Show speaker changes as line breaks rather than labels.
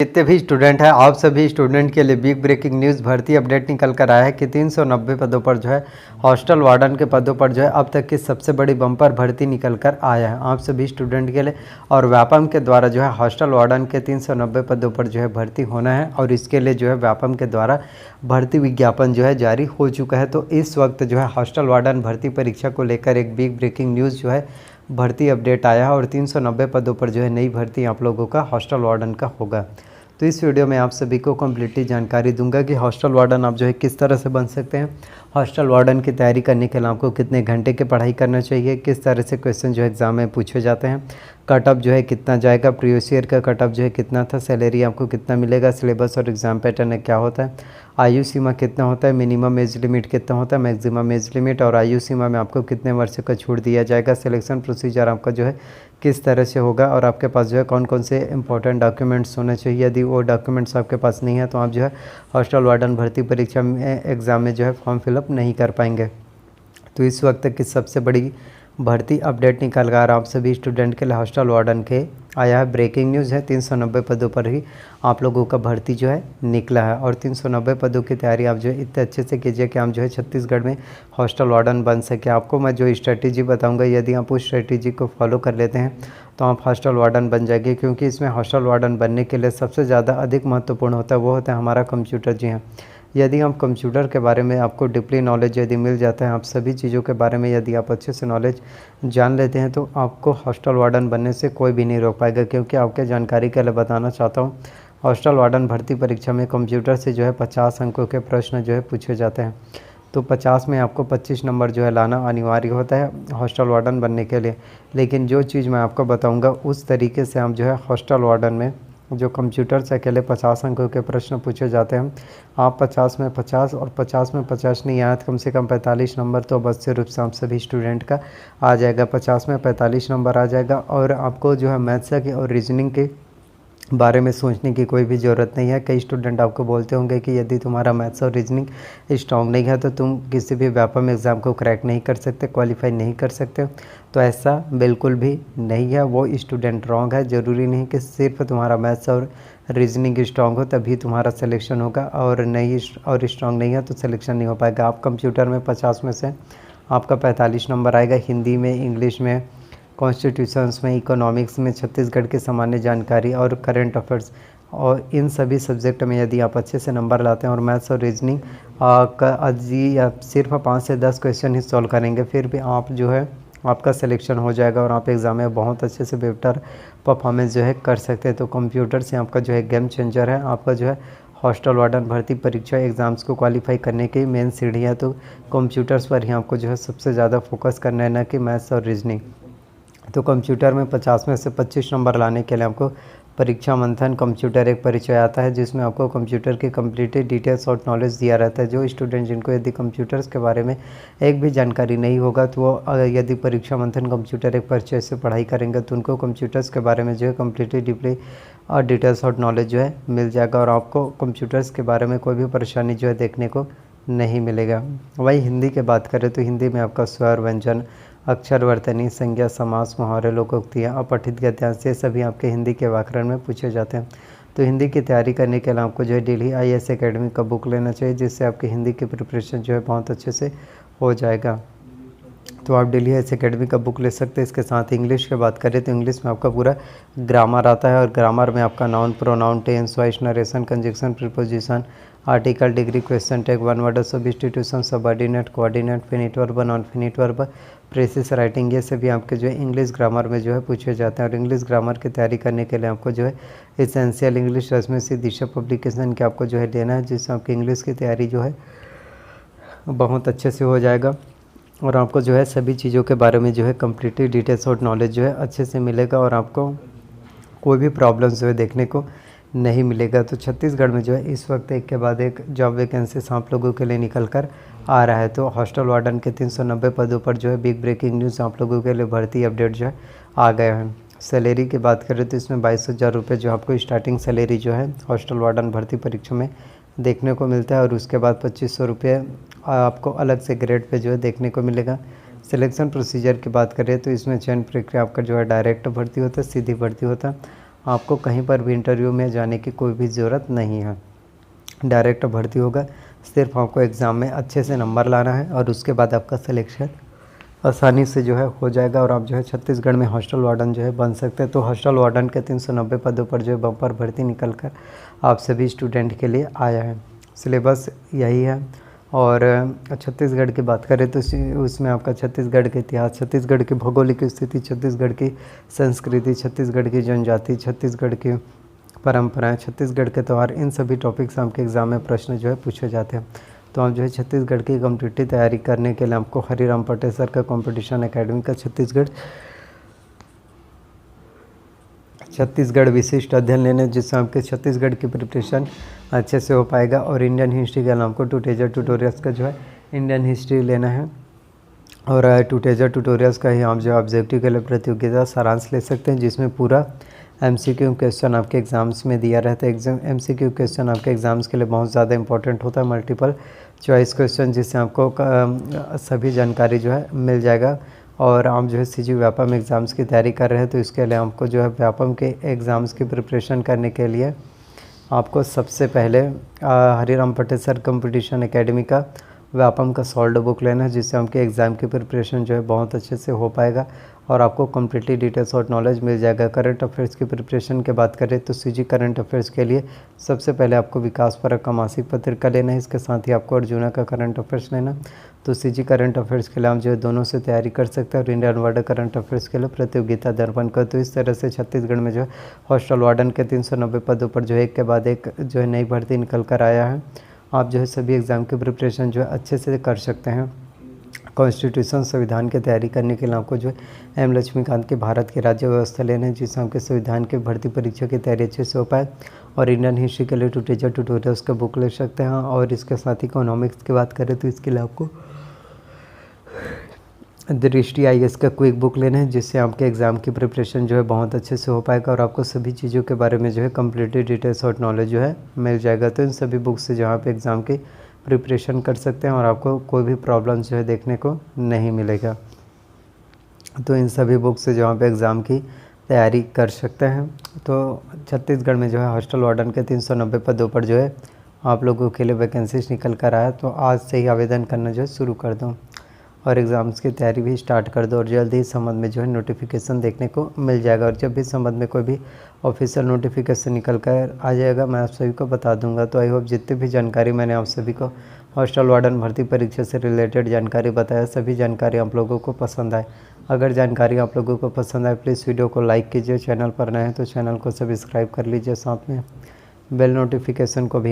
जितने भी स्टूडेंट हैं आप सभी स्टूडेंट के लिए बिग ब्रेकिंग न्यूज़ भर्ती अपडेट निकल कर आया है कि 390 पदों पर जो है हॉस्टल वार्डन के पदों पर जो है अब तक की सबसे बड़ी बम्पर भर्ती निकल कर आया है आप सभी स्टूडेंट के लिए। और व्यापम के द्वारा जो है हॉस्टल वार्डन के 390 पदों पर जो है भर्ती होना है और इसके लिए जो है व्यापम के द्वारा भर्ती विज्ञापन जो है जारी हो चुका है। तो इस वक्त जो है हॉस्टल वार्डन भर्ती परीक्षा को लेकर एक बिग ब्रेकिंग न्यूज़ जो है भर्ती अपडेट आया है और 390 पदों पर जो है नई भर्ती आप लोगों का हॉस्टल वार्डन का होगा। तो इस वीडियो में आप सभी को कम्प्लीटली जानकारी दूंगा कि हॉस्टल वार्डन आप जो है किस तरह से बन सकते हैं, हॉस्टल वार्डन की तैयारी करने के लिए आपको कितने घंटे की पढ़ाई करना चाहिए, किस तरह से क्वेश्चन जो एग्ज़ाम में पूछे जाते हैं, कटअप जो है कितना जाएगा, प्रीवियस ईयर का कटअप जो है कितना था, सैलरी आपको कितना मिलेगा, सिलेबस और एग्ज़ाम पैटर्न क्या होता है, आयु सीमा कितना होता है, मिनिमम एज लिमिट कितना होता है, मैक्सिमम एज लिमिट और आयु सीमा में आपको कितने वर्ष का छूट दिया जाएगा, सिलेक्शन प्रोसीजर आपका जो है किस तरह से होगा और आपके पास जो है कौन कौन से इंपॉर्टेंट डॉक्यूमेंट्स होने चाहिए। यदि वो डॉक्यूमेंट्स आपके पास नहीं है तो आप जो है हॉस्टल वार्डन भर्ती परीक्षा में एग्ज़ाम में जो है फॉर्म फिलअप नहीं कर पाएंगे। तो इस वक्त की सबसे बड़ी भर्ती अपडेट निकल कर आप सभी स्टूडेंट के लिए हॉस्टल वार्डन के आया है। ब्रेकिंग न्यूज़ है, 390 पदों पर ही आप लोगों का भर्ती जो है निकला है और 390 पदों की तैयारी आप जो है इतने अच्छे से कीजिए कि आप जो है छत्तीसगढ़ में हॉस्टल वार्डन बन सके। आपको मैं जो स्ट्रेटेजी बताऊंगा यदि आप उस स्ट्रेटेजी को फॉलो कर लेते हैं तो आप हॉस्टल वार्डन बन जाएंगे, क्योंकि इसमें हॉस्टल वार्डन बनने के लिए सबसे ज़्यादा अधिक महत्वपूर्ण होता है वो होता है हमारा कंप्यूटर। जी हाँ, यदि आप कंप्यूटर के बारे में आपको डीपली नॉलेज यदि मिल जाता है, आप सभी चीज़ों के बारे में यदि आप अच्छे से नॉलेज जान लेते हैं तो आपको हॉस्टल वार्डन बनने से कोई भी नहीं रोक पाएगा। क्योंकि आपके जानकारी के लिए बताना चाहता हूँ, हॉस्टल वार्डन भर्ती परीक्षा में कंप्यूटर से जो है 50 अंकों के प्रश्न जो है पूछे जाते हैं। तो 50 में आपको 25 नंबर जो है लाना अनिवार्य होता है हॉस्टल वार्डन बनने के लिए। लेकिन जो चीज़ मैं आपको बताऊँगा उस तरीके से हम जो है हॉस्टल वार्डन में जो कंप्यूटर से अकेले 50 अंकों के प्रश्न पूछे जाते हैं, आप 50 में 50 और 50 में 50 नहीं आया तो कम से कम 45 नंबर तो अवश्य रूप से आप सभी स्टूडेंट का आ जाएगा। 50 में 45 नंबर आ जाएगा और आपको जो है मैथ्स के और रीजनिंग के बारे में सोचने की कोई भी ज़रूरत नहीं है। कई स्टूडेंट आपको बोलते होंगे कि यदि तुम्हारा मैथ्स और रीजनिंग स्ट्रॉन्ग नहीं है तो तुम किसी भी व्यापम एग्ज़ाम को क्रैक नहीं कर सकते, क्वालिफाई नहीं कर सकते। तो ऐसा बिल्कुल भी नहीं है, वो स्टूडेंट रॉन्ग है। ज़रूरी नहीं कि सिर्फ तुम्हारा मैथ्स और रीजनिंग स्ट्रॉन्ग हो तभी तुम्हारा सिलेक्शन होगा और नहीं और स्ट्रॉन्ग नहीं है तो सिलेक्शन नहीं हो पाएगा। आप कंप्यूटर में 50 में से आपका 45 नंबर आएगा, हिंदी में, इंग्लिश में, कॉन्स्टिट्यूशंस में, इकोनॉमिक्स में, छत्तीसगढ़ की सामान्य जानकारी और करंट अफेयर्स और इन सभी सब्जेक्ट में यदि आप अच्छे से नंबर लाते हैं और मैथ्स और रीजनिंग का जी आप सिर्फ 5 से 10 क्वेश्चन ही सॉल्व करेंगे फिर भी आप जो है आपका सिलेक्शन हो जाएगा और आप एग्ज़ाम में बहुत अच्छे से बेहतर परफॉर्मेंस जो है कर सकते हैं। तो कंप्यूटर से आपका जो है गेम चेंजर है। आपका जो है हॉस्टल वार्डन भर्ती परीक्षा एग्ज़ाम्स को क्वालिफाई करने की मेन सीढ़ी है। तो कंप्यूटर्स पर ही आपको जो है सबसे ज़्यादा फोकस करना है, ना कि मैथ्स और रीजनिंग। तो कंप्यूटर में 50 में से 25 नंबर लाने के लिए आपको परीक्षा मंथन कंप्यूटर एक परिचय आता है जिसमें आपको कंप्यूटर की कंप्लीट डिटेल्स और नॉलेज दिया रहता है। जो स्टूडेंट जिनको यदि कंप्यूटर्स के बारे में एक भी जानकारी नहीं होगा तो वो यदि परीक्षा मंथन कंप्यूटर एक परिचय से पढ़ाई करेंगे तो उनको कंप्यूटर्स के बारे में जो है कम्प्लीटली डीपली और डिटेल्स और नॉलेज जो है मिल जाएगा और आपको कंप्यूटर्स के बारे में कोई भी परेशानी जो है देखने को नहीं मिलेगा। वही हिंदी की बात करें तो हिंदी में आपका स्वर, व्यंजन, अक्षर, वर्तनी, संज्ञा, समास, मुहावरे, लोकोक्तियाँ, अपठित गद्यांश ये सभी आपके हिंदी के व्याकरण में पूछे जाते हैं। तो हिंदी की तैयारी करने के लिए आपको जो है डेली IAS एकेडमी का बुक लेना चाहिए, जिससे आपकी हिंदी की प्रिपरेशन जो है बहुत अच्छे से हो जाएगा। तो आप डेली IAS एकेडमी का बुक ले सकते हैं। इसके साथ इंग्लिश की बात करें तो इंग्लिश में आपका पूरा ग्रामर आता है और ग्रामर में आपका noun, pronoun, tense, voice, narration, conjunction, preposition, article, degree, question tag, one word, substitution, subordinate, coordinate, finite verb, non finite verb, precis writing, ये सभी आपके जो है इंग्लिश ग्रामर में जो है पूछे जाते हैं। और इंग्लिश ग्रामर की तैयारी करने के लिए आपको जो है एसेंशियल इंग्लिश रश्मि सी दिशा पब्लिकेशन के आपको जो है लेना है, जिससे आपकी इंग्लिश की तैयारी जो है बहुत अच्छे से हो जाएगा और आपको जो है सभी चीज़ों के बारे में जो है कम्प्लीटली डिटेल्स और नॉलेज जो है अच्छे से मिलेगा और आपको कोई भी प्रॉब्लम्स जो है देखने को नहीं मिलेगा। तो छत्तीसगढ़ में जो है इस वक्त एक के बाद एक जॉब वैकेंसीज आप लोगों के लिए निकल कर आ रहा है। तो हॉस्टल वार्डन के 390 पदों पर जो है बिग ब्रेकिंग न्यूज़ आप लोगों के लिए भर्ती अपडेट जो है आ गया है। सैलरी की बात करें तो इसमें 22,000 रुपये जो आपको स्टार्टिंग सैलरी जो है हॉस्टल वार्डन भर्ती परीक्षा में देखने को मिलता है और उसके बाद 2,500 रुपये आपको अलग से ग्रेड पे जो है देखने को मिलेगा। सिलेक्शन प्रोसीजर की बात करें तो इसमें चयन प्रक्रिया आपका जो है डायरेक्ट भर्ती होता है, सीधी भर्ती होता है आपको कहीं पर भी इंटरव्यू में जाने की कोई भी ज़रूरत नहीं है, डायरेक्ट भर्ती होगा। सिर्फ आपको एग्ज़ाम में अच्छे से नंबर लाना है और उसके बाद आपका सिलेक्शन आसानी से जो है हो जाएगा और आप जो है छत्तीसगढ़ में हॉस्टल वार्डन जो है बन सकते हैं। तो हॉस्टल वार्डन के 390 पदों पर जो है बम्पर भर्ती निकल कर आप सभी स्टूडेंट के लिए आया है। सिलेबस यही है। और छत्तीसगढ़ की बात करें तो उसमें आपका छत्तीसगढ़ के इतिहास, छत्तीसगढ़ की भौगोलिक स्थिति, छत्तीसगढ़ की संस्कृति, छत्तीसगढ़ की जनजाति, छत्तीसगढ़ की परंपराएं, छत्तीसगढ़ के त्यौहार, इन सभी टॉपिक्स आपके एग्ज़ाम में प्रश्न जो है पूछे जाते हैं। तो आप जो है छत्तीसगढ़ की कॉम्पिटिटिव तैयारी करने के लिए आपको हरिराम पटेसर का कंपटीशन एकेडमी का छत्तीसगढ़ विशिष्ट अध्ययन लेने, जिससे आपके छत्तीसगढ़ की प्रिपरेशन अच्छे से हो पाएगा। और इंडियन हिस्ट्री के लिए आपको टूटेजर ट्यूटोरियल्स का जो है इंडियन हिस्ट्री लेना है और टूटेजर ट्यूटोरियल्स का ही आप जो ऑब्जेक्टिव के लिए प्रतियोगिता सारांश ले सकते हैं, जिसमें पूरा MCQ क्वेश्चन आपके एग्ज़ाम्स में दिया रहता है। MCQ क्वेश्चन आपके एग्ज़ाम्स के लिए बहुत ज़्यादा इंपॉर्टेंट होता है, मल्टीपल चॉइस क्वेश्चन, जिससे आपको सभी जानकारी जो है मिल जाएगा। और आप जो है CG व्यापम एग्ज़ाम्स की तैयारी कर रहे हैं तो इसके लिए आपको जो है व्यापम के एग्ज़ाम्स की प्रिपरेशन करने के लिए आपको सबसे पहले हरिराम पटेसर कंपटीशन एकेडमी का व्यापम का सॉल्ड बुक लेना है, जिससे आपके एग्ज़ाम की प्रिपरेशन जो है बहुत अच्छे से हो पाएगा और आपको कम्प्लीटली डिटेल्स और नॉलेज मिल जाएगा। करंट अफेयर्स की प्रिपरेशन की बात करें तो CG करंट अफेयर्स के लिए सबसे पहले आपको विकास परक का मासिक पत्रिका लेना है, इसके साथ ही आपको अर्जुना का करंट अफेयर्स लेना। तो CG करंट अफेयर्स के लिए आप जो है दोनों से तैयारी कर सकते हैं और इंडियन वार्डन करंट अफेयर्स के लिए प्रतियोगिता दर्पण का। तो इस तरह से छत्तीसगढ़ में जो है हॉस्टल वार्डन के 390 पदों पर जो है एक के बाद एक जो है नई भर्ती निकल कर आया है। आप जो है सभी एग्ज़ाम की प्रिपरेशन जो है अच्छे से कर सकते हैं। कॉन्स्टिट्यूशन संविधान की तैयारी करने के लिए आपको जो है M लक्ष्मीकांत की भारत की राज्य व्यवस्था लेना है, जिससे आपके संविधान की भर्ती परीक्षा की तैयारी अच्छे से हो पाए। और इंडियन हिस्ट्री के लिए टूटेजर ट्यूटोरियल्स का बुक ले सकते हैं। और इसके साथ ही इकोनॉमिक्स की बात करें तो इसके लिए आपको दृष्टि IAS का क्विक बुक लेना है, जिससे आपके एग्ज़ाम की प्रिपरेशन जो है बहुत अच्छे से हो पाएगा और आपको सभी चीज़ों के बारे में जो है कम्प्लीटली डिटेल्स और नॉलेज जो है मिल जाएगा। तो इन सभी बुक से जहाँ पे एग्ज़ाम की प्रिपरेशन कर सकते हैं और आपको कोई भी प्रॉब्लम जो है देखने को नहीं मिलेगा। तो इन सभी बुक से जहाँ पे एग्ज़ाम की तैयारी कर सकते हैं। तो छत्तीसगढ़ में जो है हॉस्टल वार्डन के 390 पदों पर जो है आप लोगों के लिए वैकेंसीज निकल कर आया। तो आज से ही आवेदन करना जो है शुरू कर दो और एग्ज़ाम्स की तैयारी भी स्टार्ट कर दो और जल्दी इस संबंध में जो है नोटिफिकेशन देखने को मिल जाएगा। और जब भी इस संबंध में कोई भी ऑफिशियल नोटिफिकेशन निकल कर आ जाएगा मैं आप सभी को बता दूंगा। तो आई होप जितनी भी जानकारी मैंने आप सभी को हॉस्टल वार्डन भर्ती परीक्षा से रिलेटेड जानकारी बताया, सभी जानकारी आप लोगों को पसंद आए। अगर जानकारी आप लोगों को पसंद आए प्लीज़ वीडियो को लाइक कीजिए, चैनल पर नए हैं तो चैनल को सब्सक्राइब कर लीजिए, साथ में बेल नोटिफिकेशन को भी